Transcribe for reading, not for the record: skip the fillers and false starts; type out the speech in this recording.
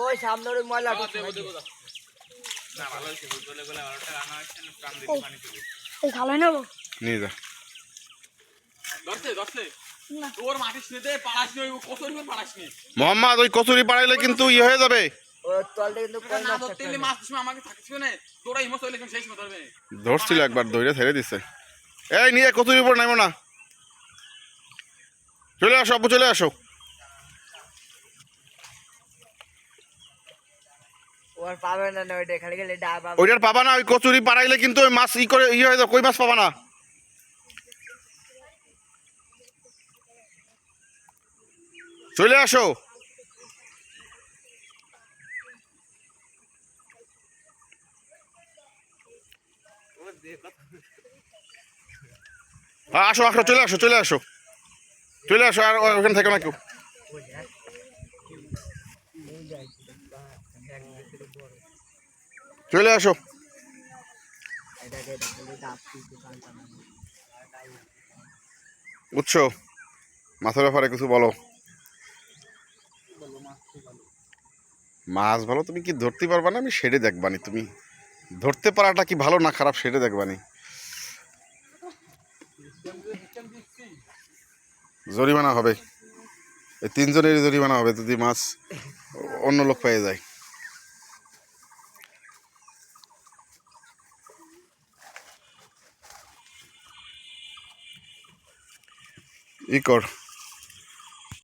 ওই সামনে ওই ময়লা এই খালাই নেবো নিয়ে যা মোহাম্মদ ওই কচুরি পাড়াইলে কিন্তু ইয়ে হয়ে যাবে ধরছিল একবার দৌড়ে ছেড়ে দিছে এই নিয়ে কচুরির উপর নামো না চলে আসো আব্বু চলে আসো ওইটার পাবা না ওই কচুরি পাড়াইলে কিন্তু ওই মাছ ই করে ইয়ে হয়ে যাবে কই মাছ পাবা না চলে আসো আসো আসো চলে আসো চলে আসো চলে আসো আর ওখানে থেকো না কেউ চলে আসো বুঝছো মাছের ব্যাপারে কিছু বলো মাছ ভালো তুমি কি ধরতে পারবা না আমি সেটা দেখবানি তুমি ধরতে পারাটা কি ভালো না খারাপ সেটা দেখবানি জরিমানা হবে এই 3 জনের জরিমানা হবে যদি মাছ অন্য লোক পেয়ে যায় ই কর